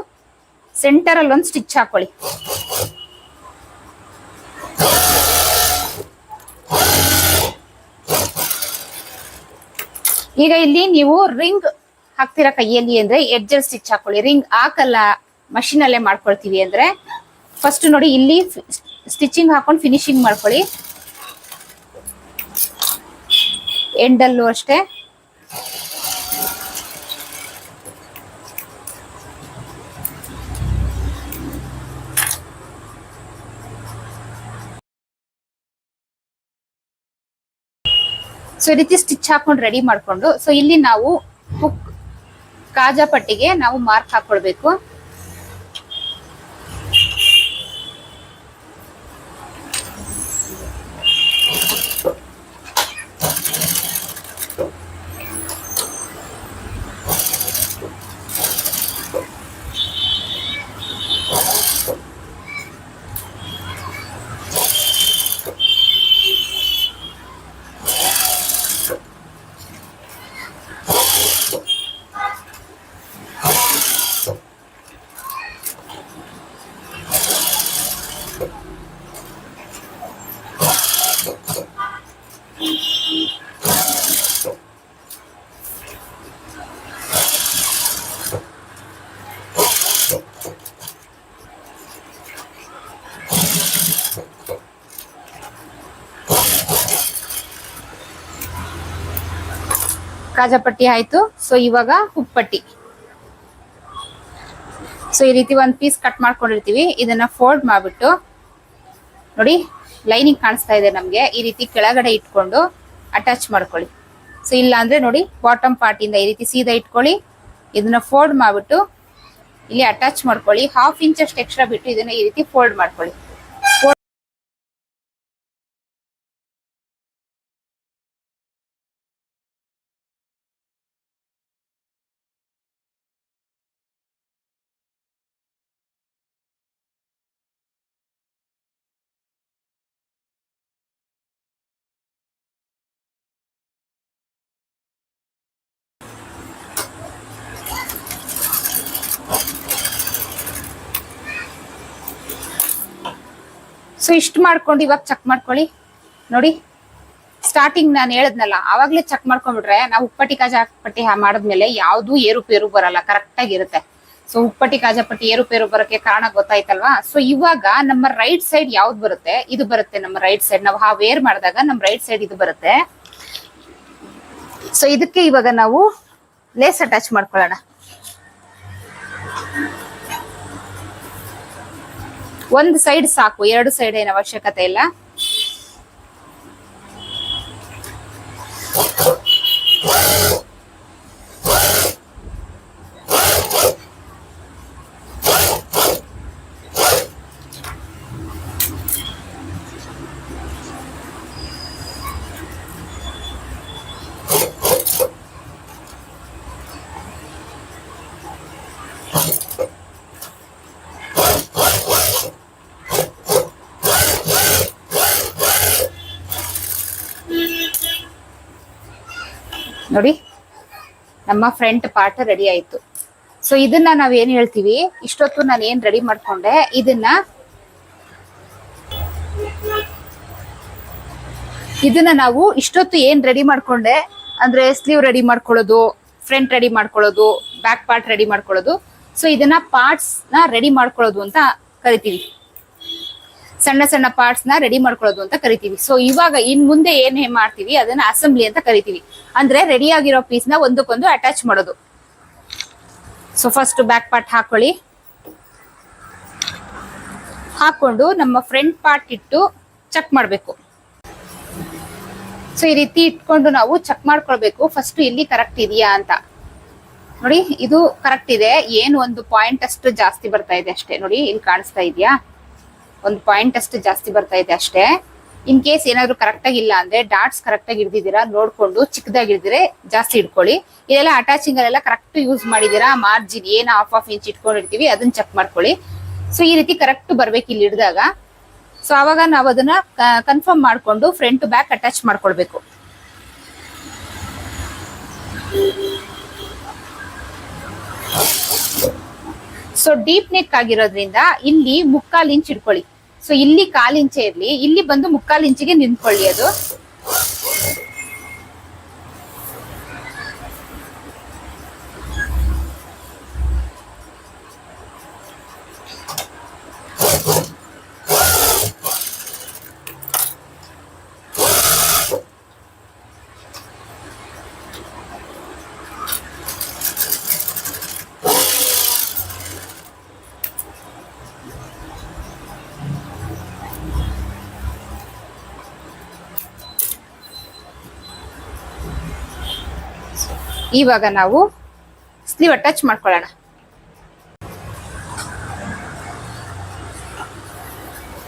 ಸೆಂಟರ್ ಅಲ್ಲಿ ಒಂದು ಸ್ಟಿಚ್ ಹಾಕೊಳ್ಳಿ. ಈಗ ಇಲ್ಲಿ ನೀವು ರಿಂಗ್ ಹಾಕ್ತಿರಾ ಕೈಯಲ್ಲಿ ಅಂದ್ರೆ ಎಡ್ಜಲ್ ಸ್ಟಿಚ್ ಹಾಕೊಳ್ಳಿ. ರಿಂಗ್ ಹಾಕಲ್ಲ, ಮಷೀನ್ ಅಲ್ಲೇ ಮಾಡ್ಕೊಳ್ತೀವಿ ಅಂದ್ರೆ ಫಸ್ಟ್ ನೋಡಿ ಇಲ್ಲಿ ಸ್ಟಿಚಿಂಗ್ ಹಾಕೊಂಡು ಫಿನಿಶಿಂಗ್ ಮಾಡ್ಕೊಳ್ಳಿ. ಎಂಡಲ್ಲೂ ಅಷ್ಟೇ. ಸೊ ಈ ರೀತಿ ಸ್ಟಿಚ್ ಹಾಕೊಂಡು ರೆಡಿ ಮಾಡ್ಕೊಂಡು, ಸೊ ಇಲ್ಲಿ ನಾವು ಹುಕ್ ಕಾಜಾ ಪಟ್ಟಿಗೆ ನಾವು ಮಾರ್ಕ್ ಹಾಕೊಳ್ಬೇಕು. ಕಾಜಾ ಪಟ್ಟಿ ಆಯ್ತು. ಸೊ ಇವಾಗ ಹುಕ್ ಪಟ್ಟಿ. ಸೊ ಈ ರೀತಿ ಒಂದ್ ಪೀಸ್ ಕಟ್ ಮಾಡ್ಕೊಂಡಿರ್ತೀವಿ, ಇದನ್ನ ಫೋಲ್ಡ್ ಮಾಡ್ಬಿಟ್ಟು ನೋಡಿ ಲೈನಿಂಗ್ ಕಾಣಿಸ್ತಾ ಇದೆ ನಮ್ಗೆ, ಈ ರೀತಿ ಕೆಳಗಡೆ ಇಟ್ಕೊಂಡು ಅಟ್ಯಾಚ್ ಮಾಡ್ಕೊಳ್ಳಿ. ಸೊ ಇಲ್ಲ ಅಂದ್ರೆ ನೋಡಿ ಬಾಟಮ್ ಪಾರ್ಟ್ ಇಂದ ಈ ರೀತಿ ಸೀದಾ ಇಟ್ಕೊಳ್ಳಿ, ಇದನ್ನ ಫೋಲ್ಡ್ ಮಾಡ್ಬಿಟ್ಟು ಇಲ್ಲಿ ಅಟ್ಯಾಚ್ ಮಾಡ್ಕೊಳ್ಳಿ. 1/2 ಇಂಚ್ ಅಷ್ಟು ಎಕ್ಸ್ಟ್ರಾ ಬಿಟ್ಟು ಇದನ್ನ ಈ ರೀತಿ ಫೋಲ್ಡ್ ಮಾಡ್ಕೊಳ್ಳಿ. ಸೊ ಇಷ್ಟು ಮಾಡ್ಕೊಂಡು ಇವಾಗ ಚೆಕ್ ಮಾಡ್ಕೊಳ್ಳಿ. ನೋಡಿ ಸ್ಟಾರ್ಟಿಂಗ್ ನಾನು ಹೇಳದ್ನಲ್ಲ, ಆವಾಗ್ಲೇ ಚೆಕ್ ಮಾಡ್ಕೊಂಡ್ಬಿಟ್ರೆ ನಾವು ಉಪ್ಪಟ್ಟಿ ಕಾಜಾ ಪಟ್ಟಿ ಮಾಡಿದ್ಮೇಲೆ ಯಾವ್ದು ಏರುಪೇರು ಬರಲ್ಲ, ಕರೆಕ್ಟ್ ಆಗಿರುತ್ತೆ. ಸೊ ಉಪ್ಪಟ್ಟಿ ಕಾಜಾ ಪಟ್ಟಿ ಏರುಪೇರು ಬರೋಕೆ ಕಾರಣ ಗೊತ್ತಾಯ್ತಲ್ವಾ. ಸೊ ಇವಾಗ ನಮ್ಮ ರೈಟ್ ಸೈಡ್ ಯಾವ್ದು ಬರುತ್ತೆ, ಇದು ಬರುತ್ತೆ ನಮ್ಮ ರೈಟ್ ಸೈಡ್. ನಾವು ವೇರ್ ಮಾಡಿದಾಗ ನಮ್ಮ ರೈಟ್ ಸೈಡ್ ಇದು ಬರುತ್ತೆ. ಸೊ ಇದಕ್ಕೆ ಇವಾಗ ನಾವು ಲೇಸ್ ಅಟ್ಯಾಚ್ ಮಾಡ್ಕೊಳ್ಳೋಣ. ಒಂದು ಸೈಡ್ ಸಾಕು, 2 ಸೈಡ್ ಏನು ಅವಶ್ಯಕತೆ ಇಲ್ಲ. ನೋಡಿ ನಮ್ಮ ಫ್ರಂಟ್ ಪಾರ್ಟ್ ರೆಡಿ ಆಯ್ತು. ಸೊ ಇದನ್ನ ನಾವ್ ಏನ್ ಹೇಳ್ತೀವಿ, ಇಷ್ಟೊತ್ತು ನಾನು ಏನ್ ರೆಡಿ ಮಾಡ್ಕೊಂಡೆ ಇದನ್ನ ನಾವು ಇಷ್ಟೊತ್ತು ಏನ್ ರೆಡಿ ಮಾಡ್ಕೊಂಡೆ ಅಂದ್ರೆ ಸ್ಲೀವ್ ರೆಡಿ ಮಾಡ್ಕೊಳ್ಳೋದು, ಫ್ರಂಟ್ ರೆಡಿ ಮಾಡ್ಕೊಳ್ಳೋದು, ಬ್ಯಾಕ್ ಪಾರ್ಟ್ ರೆಡಿ ಮಾಡ್ಕೊಳ್ಳೋದು. ಸೊ ಇದನ್ನ ಪಾರ್ಟ್ಸ್ ನ ರೆಡಿ ಮಾಡ್ಕೊಳ್ಳೋದು ಅಂತ ಕರಿತೀವಿ, ಸಣ್ಣ ಸಣ್ಣ ಪಾರ್ಟ್ಸ್ ನ ರೆಡಿ ಮಾಡ್ಕೊಳ್ಳೋದು ಅಂತ ಕರಿತೀವಿ. ಸೊ ಇವಾಗ ಇನ್ ಮುಂದೆ ಏನ್ ಮಾಡ್ತೀವಿ ಅದನ್ನ ಅಸೆಂಬ್ಲಿ ಅಂತ ಕರಿತೀವಿ. ಅಂದ್ರೆ ರೆಡಿ ಆಗಿರೋ ಪೀಸ್ ನ ಒಂದಕ್ಕೊಂದು ಅಟ್ಯಾಚ್ ಮಾಡೋದು. ಸೊ ಫಸ್ಟ್ ಬ್ಯಾಕ್ ಪಾರ್ಟ್ ಹಾಕೊಳ್ಳಿ, ಹಾಕೊಂಡು ನಮ್ಮ ಫ್ರಂಟ್ ಪಾರ್ಟ್ ಇಟ್ಟು ಚೆಕ್ ಮಾಡ್ಬೇಕು. ಸೊ ಈ ರೀತಿ ಇಟ್ಕೊಂಡು ನಾವು ಚೆಕ್ ಮಾಡ್ಕೊಳ್ಬೇಕು ಫಸ್ಟ್ ಇಲ್ಲಿ ಕರೆಕ್ಟ್ ಇದೆಯಾ ಅಂತ. ನೋಡಿ ಇದು ಕರೆಕ್ಟ್ ಇದೆ, ಏನು ಒಂದು ಪಾಯಿಂಟ್ ಅಷ್ಟು ಜಾಸ್ತಿ ಬರ್ತಾ ಇದೆ ಅಷ್ಟೇ. ನೋಡಿ ಇಲ್ಲಿ ಕಾಣಿಸ್ತಾ ಇದೆಯಾ, ಒಂದು ಪಾಯಿಂಟ್ ಅಷ್ಟು ಜಾಸ್ತಿ ಬರ್ತಾ ಇದೆ ಅಷ್ಟೇ. ಇನ್ ಕೇಸ್ ಏನಾದ್ರು ಕರೆಕ್ಟ್ ಆಗಿ ಇಲ್ಲ ಅಂದ್ರೆ ಡಾಟ್ಸ್ ಕರೆಕ್ಟ್ ಆಗಿ ಹಿಡ್ದಿದ್ದೀರಾ ನೋಡ್ಕೊಂಡು, ಚಿಕ್ಕದಾಗಿದ್ರೆ ಜಾಸ್ತಿ ಇಟ್ಕೊಳ್ಳಿ. ಇದೆಲ್ಲ ಅಟ್ಯಾಚಿಂಗ್ ಅಲ್ಲೆಲ್ಲ ಕರೆಕ್ಟ್ ಯೂಸ್ ಮಾಡಿದೀರಾ, ಮಾರ್ಜಿನ್ ಏನು 1/2 ಇಂಚ್ ಇಟ್ಕೊಂಡಿರ್ತೀವಿ ಅದನ್ನ ಚೆಕ್ ಮಾಡ್ಕೊಳ್ಳಿ. ಸೊ ಈ ರೀತಿ ಕರೆಕ್ಟ್ ಬರ್ಬೇಕು ಇಲ್ಲಿ ಹಿಡಿದಾಗ. ಸೊ ಅವಾಗ ನಾವು ಅದನ್ನ ಕನ್ಫರ್ಮ್ ಮಾಡ್ಕೊಂಡು ಫ್ರಂಟ್ ಬ್ಯಾಕ್ ಅಟ್ಯಾಚ್ ಮಾಡ್ಕೊಳ್ಬೇಕು. ಸೊ ಡೀಪ್ ನೆಕ್ ಆಗಿರೋದ್ರಿಂದ ಇಲ್ಲಿ 3/4 ಇಂಚ್ ಇಟ್ಕೊಳ್ಳಿ. ಸೊ ಇಲ್ಲಿ 1/4 ಇಂಚೆ ಇರ್ಲಿ, ಇಲ್ಲಿ ಬಂದು 3/4 ಇಂಚಿಗೆ ನಿಂತ್ಕೊಳ್ಳಿ ಅದು. ಇವಾಗ ನಾವು ಸ್ಲೀವ್ ಅಟ್ಯಾಚ್ ಮಾಡ್ಕೊಳ್ಳೋಣ.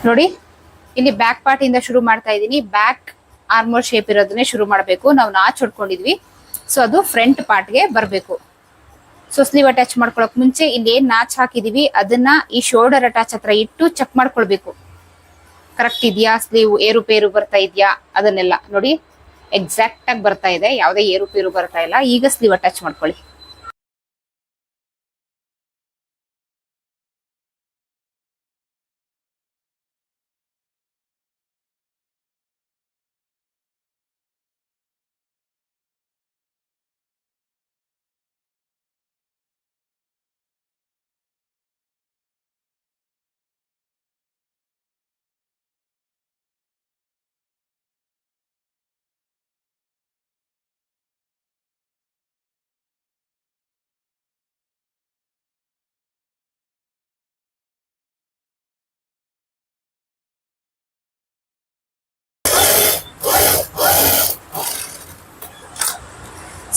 ನೋಡಿ ಇಲ್ಲಿ ಬ್ಯಾಕ್ ಪಾರ್ಟ್ ಇಂದ ಶುರು ಮಾಡ್ತಾ ಇದ್ದೀನಿ. ಬ್ಯಾಕ್ ಆರ್ಮೋಲ್ ಶೇಪ್ ಇರೋದನ್ನೇ ಶುರು ಮಾಡಬೇಕು. ನಾವು ನಾಚ್ ಹೊಡ್ಕೊಂಡಿದ್ವಿ, ಸೊ ಅದು ಫ್ರಂಟ್ ಪಾರ್ಟ್ಗೆ ಬರಬೇಕು. ಸೊ ಸ್ಲೀವ್ ಅಟ್ಯಾಚ್ ಮಾಡ್ಕೊಳಕ್ ಮುಂಚೆ ಇಲ್ಲಿ ಏನ್ ನಾಚ್ ಹಾಕಿದೀವಿ ಅದನ್ನ ಈ ಶೋಲ್ಡರ್ ಅಟ್ಯಾಚ್ ಹತ್ರ ಇಟ್ಟು ಚೆಕ್ ಮಾಡ್ಕೊಳ್ಬೇಕು. ಕರೆಕ್ಟ್ ಇದೆಯಾ, ಸ್ಲೀವ್ ಏರುಪೇರು ಬರ್ತಾ ಇದೆಯಾ ಅದನ್ನೆಲ್ಲ ನೋಡಿ. ಎಕ್ಸಾಕ್ಟ್ ಆಗಿ ಬರ್ತಾ ಇದೆ, ಯಾವುದೇ ಏರುಪೇರು ಬರ್ತಾ ಇಲ್ಲ. ಈಗ ಸ್ಲೀವ್ ಅಟ್ಯಾಚ್ ಮಾಡ್ಕೊಳ್ಳಿ.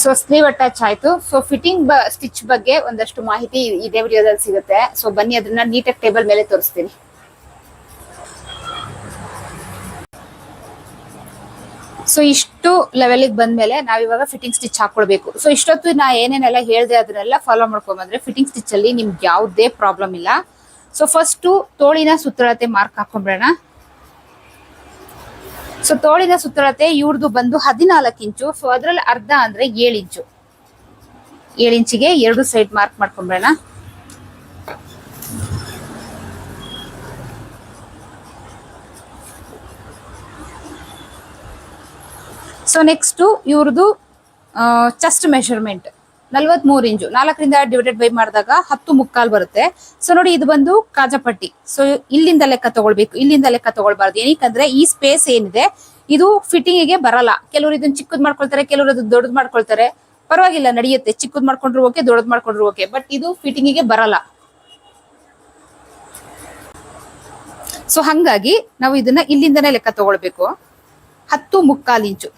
ಸೊ ಸ್ಲೀವ್ ಅಟ್ಯಾಚ್ ಆಯ್ತು. ಸೊ ಫಿಟ್ಟಿಂಗ್ ಸ್ಟಿಚ್ ಬಗ್ಗೆ ಒಂದಷ್ಟು ಮಾಹಿತಿ ಇದೇ ವಿಡಿಯೋದಲ್ಲಿ ಸಿಗುತ್ತೆ. ಸೊ ಬನ್ನಿ ಅದನ್ನ ನೀಟಾಗಿ ಟೇಬಲ್ ಮೇಲೆ ತೋರಿಸ್ತೀನಿ. ಸೊ ಇಷ್ಟು ಲೆವೆಲ್ಗೆ ಬಂದ್ಮೇಲೆ ನಾವಿವಾಗ ಫಿಟ್ಟಿಂಗ್ ಸ್ಟಿಚ್ ಹಾಕೊಳ್ಬೇಕು. ಸೊ ಇಷ್ಟೊತ್ತು ನಾ ಏನೇನೆಲ್ಲ ಹೇಳ್ದೆ ಅದನ್ನೆಲ್ಲ ಫಾಲೋ ಮಾಡ್ಕೊಂಡ್ಬಂದ್ರೆ ಫಿಟ್ಟಿಂಗ್ ಸ್ಟಿಚ್ ಅಲ್ಲಿ ನಿಮ್ಗೆ ಯಾವುದೇ ಪ್ರಾಬ್ಲಮ್ ಇಲ್ಲ. ಸೊ ಫಸ್ಟ್ ತೋಳಿನ ಸುತ್ತಳತೆ ಮಾರ್ಕ್ ಹಾಕೊಂಡ್ಬಿಡೋಣ. ಸೊ ತೋಳಿನ ಸುತ್ತಳತೆ ಇವ್ರದ್ದು ಬಂದು 14 ಇಂಚು. ಸೊ ಅದ್ರಲ್ಲಿ ಅರ್ಧ ಅಂದ್ರೆ 7 ಇಂಚು. 7 ಇಂಚಿಗೆ 2 ಸೈಡ್ ಮಾರ್ಕ್ ಮಾಡ್ಕೊಂಡ್ಬಿಡೋಣ. ಸೊ ನೆಕ್ಸ್ಟ್ ಇವ್ರದ್ದು ಚೆಸ್ಟ್ ಮೆಷರ್ಮೆಂಟ್ 43 ಇಂಚು. 4ರಿಂದ ಡಿವೈಡೆಡ್ ಬೈ ಮಾಡಿದಾಗ 10 ಮುಕ್ಕಾಲ್ ಬರುತ್ತೆ. ಸೊ ನೋಡಿ ಇದು ಬಂದು ಕಾಜಪಟ್ಟಿ. ಸೊ ಇಲ್ಲಿಂದ ಲೆಕ್ಕ ತಗೊಳ್ಬೇಕು, ಇಲ್ಲಿಂದ ಲೆಕ್ಕ ತಗೊಳ್ಬಾರ್ದು. ಏನಕ್ಕಂದ್ರೆ ಈ ಸ್ಪೇಸ್ ಏನಿದೆ ಇದು ಫಿಟ್ಟಿಂಗ್ ಗೆ ಬರಲ್ಲ. ಕೆಲವರು ಇದನ್ನ ಚಿಕ್ಕದ್ ಮಾಡ್ಕೊಳ್ತಾರೆ, ಕೆಲವರು ಅದು ದೊಡ್ಡದ್ ಮಾಡ್ಕೊಳ್ತಾರೆ. ಪರವಾಗಿಲ್ಲ, ನಡೆಯುತ್ತೆ. ಚಿಕ್ಕದ್ ಮಾಡ್ಕೊಂಡ್ರು ಓಕೆ, ದೊಡ್ಡದ್ ಮಾಡ್ಕೊಂಡ್ರು ಓಕೆ. ಬಟ್ ಇದು ಫಿಟ್ಟಿಂಗ್ ಗೆ ಬರಲ್ಲ. ಸೊ ಹಂಗಾಗಿ ನಾವು ಇದನ್ನ ಇಲ್ಲಿಂದನೇ ಲೆಕ್ಕ ತಗೊಳ್ಬೇಕು. 10 ಮುಕ್ಕಾಲ್ ಇಂಚು.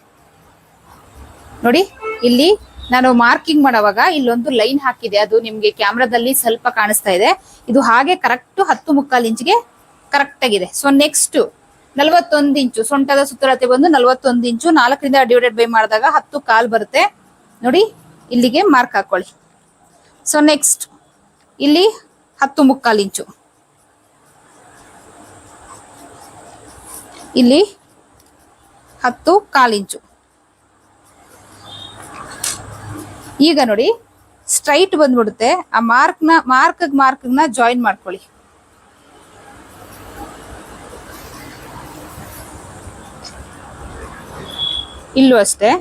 ನೋಡಿ ಇಲ್ಲಿ ನಾನು ಮಾರ್ಕಿಂಗ್ ಮಾಡೋವಾಗ ಇಲ್ಲೊಂದು ಲೈನ್ ಹಾಕಿದೆ, ಅದು ನಿಮ್ಗೆ ಕ್ಯಾಮ್ರಾದಲ್ಲಿ ಸ್ವಲ್ಪ ಕಾಣಿಸ್ತಾ ಇದೆ. ಇದು ಹಾಗೆ ಕರೆಕ್ಟ್ 10 ಮುಕ್ಕಾಲ್ ಇಂಚ್ಗೆ ಕರೆಕ್ಟ್ ಆಗಿದೆ. ಸೊ ನೆಕ್ಸ್ಟ್ 41 ಇಂಚು ಸೊಂಟದ ಸುತ್ತಳತೆ ಬಂದು 41 ಇಂಚು. 4ರಿಂದ ಡಿವೈಡೆಡ್ ಬೈ ಮಾಡಿದಾಗ 10 ಕಾಲ್ ಬರುತ್ತೆ. ನೋಡಿ ಇಲ್ಲಿಗೆ ಮಾರ್ಕ್ ಹಾಕೊಳ್ಳಿ. ಸೊ ನೆಕ್ಸ್ಟ್ ಇಲ್ಲಿ 10 ಮುಕ್ಕಾಲ್ ಇಂಚು, ಇಲ್ಲಿ 10 ಕಾಲ್ ಇಂಚು. ಈಗ ನೋಡಿ ಸ್ಟ್ರೈಟ್ ಬಂದ್ಬಿಡುತ್ತೆ. ಆ ಮಾರ್ಕ್ನ ಜಾಯಿನ್ ಮಾಡ್ಕೊಳ್ಳಿ. ಇಲ್ಲೂ ಅಷ್ಟೇ.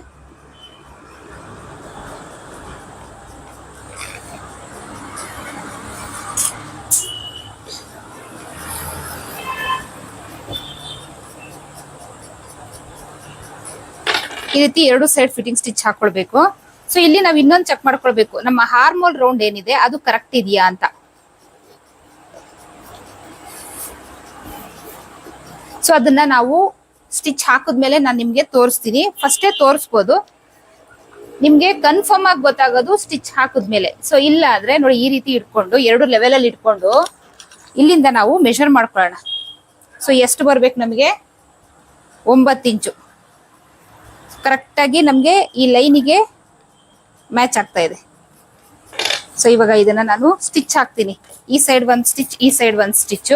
ಈ ರೀತಿ 2 ಸೈಡ್ ಫಿಟ್ಟಿಂಗ್ ಸ್ಟಿಚ್ ಹಾಕೊಳ್ಬೇಕು. ಸೊ ಇಲ್ಲಿ ನಾವು ಇನ್ನೊಂದು ಚೆಕ್ ಮಾಡ್ಕೊಳ್ಬೇಕು, ನಮ್ಮ ಹಾರ್ಮೋಲ್ ರೌಂಡ್ ಏನಿದೆ ಅದು ಕರೆಕ್ಟ್ ಇದೆಯಾ ಅಂತ. ಸೊ ಅದನ್ನ ನಾವು ಸ್ಟಿಚ್ ಹಾಕಿದ್ಮೇಲೆ ನಾನು ನಿಮ್ಗೆ ತೋರಿಸ್ತೀನಿ. ಫಸ್ಟೇ ತೋರಿಸ್ಬೋದು, ನಿಮ್ಗೆ ಕನ್ಫರ್ಮ್ ಆಗಿ ಗೊತ್ತಾಗೋದು ಸ್ಟಿಚ್ ಹಾಕಿದ್ಮೇಲೆ. ಸೊ ಇಲ್ಲ ಆದ್ರೆ ನೋಡಿ ಈ ರೀತಿ ಇಟ್ಕೊಂಡು 2 ಲೆವೆಲ್ ಅಲ್ಲಿ ಇಟ್ಕೊಂಡು ಇಲ್ಲಿಂದ ನಾವು ಮೆಷರ್ ಮಾಡ್ಕೊಳ್ಳೋಣ. ಸೊ ಎಷ್ಟು ಬರ್ಬೇಕು ನಮಗೆ? 9 ಇಂಚು ಕರೆಕ್ಟ್ ಆಗಿ ನಮ್ಗೆ ಈ ಲೈನಿಗೆ ಮ್ಯಾಚ್ ಆಗ್ತಾ ಇದೆ. ಸೊ ಇವಾಗ ಇದನ್ನ ನಾನು ಸ್ಟಿಚ್ ಹಾಕ್ತೀನಿ. ಈ ಸೈಡ್ 1 ಸ್ಟಿಚ್, ಈ ಸೈಡ್ 1 ಸ್ಟಿಚ್.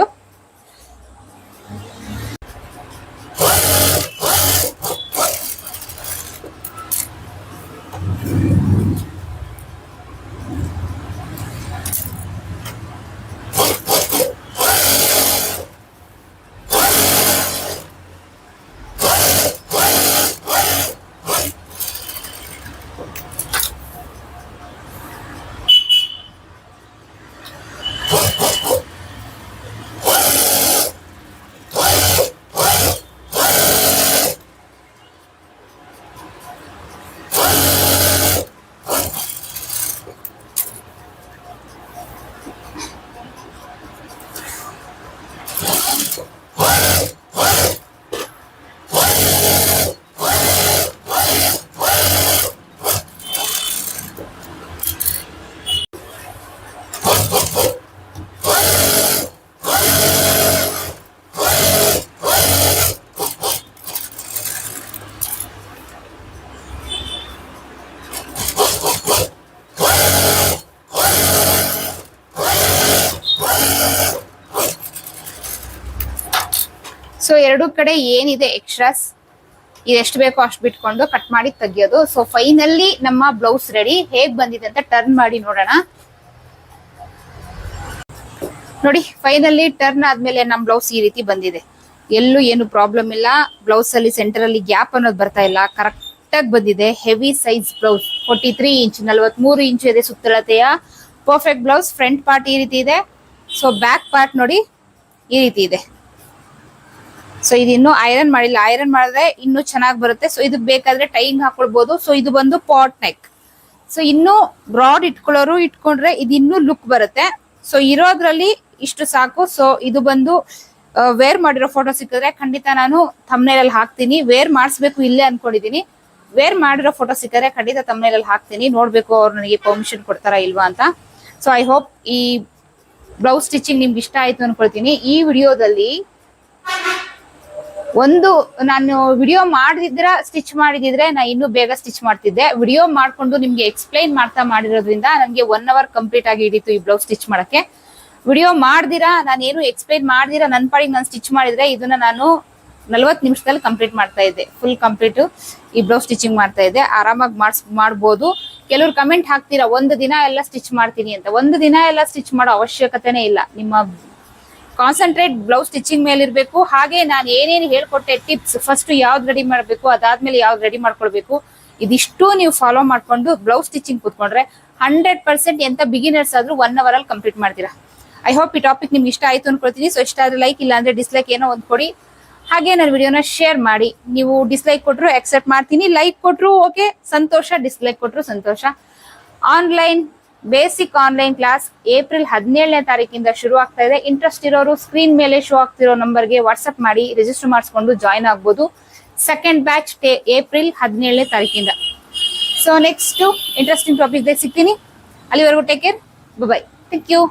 ಸೊ ಎರಡು ಕಡೆ ಏನಿದೆ ಎಕ್ಸ್ಟ್ರಾಸ್ ಇದೆಷ್ಟು ಬೇಕೋ ಅಷ್ಟು ಬಿಟ್ಕೊಂಡು ಕಟ್ ಮಾಡಿ ತೆಗಿಯೋದು. ಸೊ ಫೈನಲಿ ನಮ್ಮ ಬ್ಲೌಸ್ ರೆಡಿ. ಹೇಗ್ ಬಂದಿದೆ ಅಂತ ಟರ್ನ್ ಮಾಡಿ ನೋಡೋಣ. ನೋಡಿ ಫೈನಲಿ ಟರ್ನ್ ಆದ್ಮೇಲೆ ನಮ್ ಬ್ಲೌಸ್ ಈ ರೀತಿ ಬಂದಿದೆ. ಎಲ್ಲೂ ಏನು ಪ್ರಾಬ್ಲಮ್ ಇಲ್ಲ. ಬ್ಲೌಸ್ ಅಲ್ಲಿ ಸೆಂಟರ್ ಅಲ್ಲಿ ಗ್ಯಾಪ್ ಅನ್ನೋದು ಬರ್ತಾ ಇಲ್ಲ. ಕರೆಕ್ಟ್ ಆಗಿ ಬಂದಿದೆ. Heavy size blouse 43 inch 43 inch ಇದೆ ಸುತ್ತಳತೆಯ ಪರ್ಫೆಕ್ಟ್ ಬ್ಲೌಸ್. ಫ್ರಂಟ್ ಪಾರ್ಟ್ ಈ ರೀತಿ ಇದೆ. ಸೊ ಬ್ಯಾಕ್ ಪಾರ್ಟ್ ನೋಡಿ ಈ ರೀತಿ ಇದೆ. ಸೊ ಇದು ಇನ್ನೂ ಐರನ್ ಮಾಡಿಲ್ಲ. ಐರನ್ ಮಾಡಿದ್ರೆ ಇನ್ನೂ ಚೆನ್ನಾಗಿ ಬರುತ್ತೆ. ಸೊ ಇದು ಬೇಕಾದ್ರೆ ಟೈಂಗ್ ಹಾಕೊಳ್ಬಹುದು. ಸೊ ಇದು ಬಂದು ಪಾಟ್ ನೆಕ್. ಸೊ ಇನ್ನು ಬ್ರಾಡ್ ಇಟ್ಕೊಳ್ಳೋರು ಇಟ್ಕೊಂಡ್ರೆ ಇದು ಇನ್ನೂ ಲುಕ್ ಬರುತ್ತೆ. ಸೊ ಇರೋದ್ರಲ್ಲಿ ಇಷ್ಟು ಸಾಕು. ಸೊ ಇದು ಬಂದು ವೇರ್ ಮಾಡಿರೋ ಫೋಟೋ ಸಿಕ್ಕಿದ್ರೆ ಖಂಡಿತ ನಾನು ಥಂಬ್ನೇಲ್ ಅಲ್ಲಿ ಹಾಕ್ತೀನಿ. ವೇರ್ ಮಾಡಿಸ್ಬೇಕು ಇಲ್ಲೇ ಅನ್ಕೊಂಡಿದೀನಿ. ವೇರ್ ಮಾಡಿರೋ ಫೋಟೋ ಸಿಕ್ಕಿದ್ರೆ ಖಂಡಿತ ಥಂಬ್ನೇಲ್ ಅಲ್ಲಿ ಹಾಕ್ತೀನಿ. ನೋಡ್ಬೇಕು ಅವ್ರು ನನಗೆ ಪರ್ಮಿಷನ್ ಕೊಡ್ತಾರಾ ಇಲ್ವಾ ಅಂತ. ಸೊ ಐ ಹೋಪ್ ಈ ಬ್ಲೌಸ್ ಸ್ಟಿಚಿಂಗ್ ನಿಮ್ಗೆ ಇಷ್ಟ ಆಯ್ತು ಅನ್ಕೊಳ್ತೀನಿ. ಈ ವಿಡಿಯೋದಲ್ಲಿ ಒಂದು ನಾನು ವಿಡಿಯೋ ಮಾಡದಿದ್ರ ಸ್ಟಿಚ್ ಮಾಡಿದಿದ್ರೆ ನಾ ಇನ್ನೂ ಬೇಗ ಸ್ಟಿಚ್ ಮಾಡ್ತಿದ್ದೆ. ವಿಡಿಯೋ ಮಾಡ್ಕೊಂಡು ನಿಮ್ಗೆ ಎಕ್ಸ್ಪ್ಲೈನ್ ಮಾಡ್ತಾ ಮಾಡಿರೋದ್ರಿಂದ ನನಗೆ 1 hour ಕಂಪ್ಲೀಟ್ ಆಗಿ ಹಿಡಿತು ಈ ಬ್ಲೌಸ್ ಸ್ಟಿಚ್ ಮಾಡಕ್ಕೆ. ವಿಡಿಯೋ ಮಾಡ್ದಿರಾ ನಾನು ಏನು ಎಕ್ಸ್ಪ್ಲೈನ್ ಮಾಡ್ದಿರಾ ನನ್ನ ಪಾಡಿಗೆ ನಾನು ಸ್ಟಿಚ್ ಮಾಡಿದ್ರೆ ಇದನ್ನ ನಾನು 40 ನಿಮಿಷದಲ್ಲಿ ಕಂಪ್ಲೀಟ್ ಮಾಡ್ತಾ ಇದ್ದೆ. ಫುಲ್ ಕಂಪ್ಲೀಟ್ ಈ ಬ್ಲೌಸ್ ಸ್ಟಿಚಿಂಗ್ ಮಾಡ್ತಾ ಇದ್ದೆ. ಆರಾಮಾಗಿ ಮಾಡ್ಬೋದು. ಕೆಲವ್ರು ಕಮೆಂಟ್ ಹಾಕ್ತೀರಾ ಒಂದು ದಿನ ಎಲ್ಲ ಸ್ಟಿಚ್ ಮಾಡ್ತೀನಿ ಅಂತ. ಒಂದು ದಿನ ಎಲ್ಲ ಸ್ಟಿಚ್ ಮಾಡೋ ಅವಶ್ಯಕತೆನೇ ಇಲ್ಲ. ನಿಮ್ಮ ಕಾನ್ಸಂಟ್ರೇಟ್ ಬ್ಲೌಸ್ ಸ್ಟಿಚಿಂಗ್ ಮೇಲೆ ಇರಬೇಕು. ಹಾಗೆ ನಾನು ಏನೇನು ಹೇಳ್ಕೊಟ್ಟೆ ಟಿಪ್ಸ್, ಫಸ್ಟ್ ಯಾವ್ದು ರೆಡಿ ಮಾಡಬೇಕು, ಅದಾದ್ಮೇಲೆ ಯಾವ್ದು ರೆಡಿ ಮಾಡ್ಕೊಳ್ಬೇಕು, ಇದಿಷ್ಟು ನೀವು ಫಾಲೋ ಮಾಡ್ಕೊಂಡು ಬ್ಲೌಸ್ ಸ್ಟಿಚಿಂಗ್ ಕೂತ್ಕೊಂಡ್ರೆ 100% ಎಂತ ಬಿಗಿನರ್ಸ್ ಆದ್ರೂ 1 hour ಅಲ್ಲಿ ಕಂಪ್ಲೀಟ್ ಮಾಡ್ತೀರಾ. ಐ ಹೋಪ್ ಈ ಟಾಪಿಕ್ ನಿಮ್ಗೆ ಇಷ್ಟ ಆಯ್ತು ಅನ್ಕೊಳ್ತೀನಿ. ಸೊ ಇಷ್ಟ ಆದ್ರೆ ಲೈಕ್, ಇಲ್ಲ ಅಂದ್ರೆ ಡಿಸ್ಲೈಕ್ ಏನೋ ಒಂದು ಕೊಡಿ. ಹಾಗೆ ನನ್ನ ವಿಡಿಯೋನ ಶೇರ್ ಮಾಡಿ. ನೀವು ಡಿಸ್ಲೈಕ್ ಕೊಟ್ರು ಅಕ್ಸೆಪ್ಟ್ ಮಾಡ್ತೀನಿ, ಲೈಕ್ ಕೊಟ್ರು ಓಕೆ ಸಂತೋಷ, ಡಿಸ್ಲೈಕ್ ಕೊಟ್ರು ಸಂತೋಷ. Online basic online class April 17ನೇ ತಾರೀಕಿಂದ ಶುರು ಆಗ್ತಾ ಇದೆ. ಇಂಟ್ರೆಸ್ಟ್ ಇರೋರು ಸ್ಕ್ರೀನ್ ಮೇಲೆ ಶೋ ಆಗ್ತಿರೋ ನಂಬರ್ಗೆ ವಾಟ್ಸ್ಆಪ್ ಮಾಡಿ ರಿಜಿಸ್ಟರ್ ಮಾಡಿಸ್ಕೊಂಡು ಜಾಯ್ನ್ ಆಗ್ಬೋದು. ಸೆಕೆಂಡ್ ಬ್ಯಾಚ್ ಏಪ್ರಿಲ್ 17ನೇ ತಾರೀಕಿಂದ. ಸೊ ನೆಕ್ಸ್ಟ್ ಇಂಟ್ರೆಸ್ಟಿಂಗ್ ಟಾಪಿಕ್ ಸಿಗ್ತೀನಿ. ಅಲ್ಲಿವರೆಗೂ take care, bye. Thank you.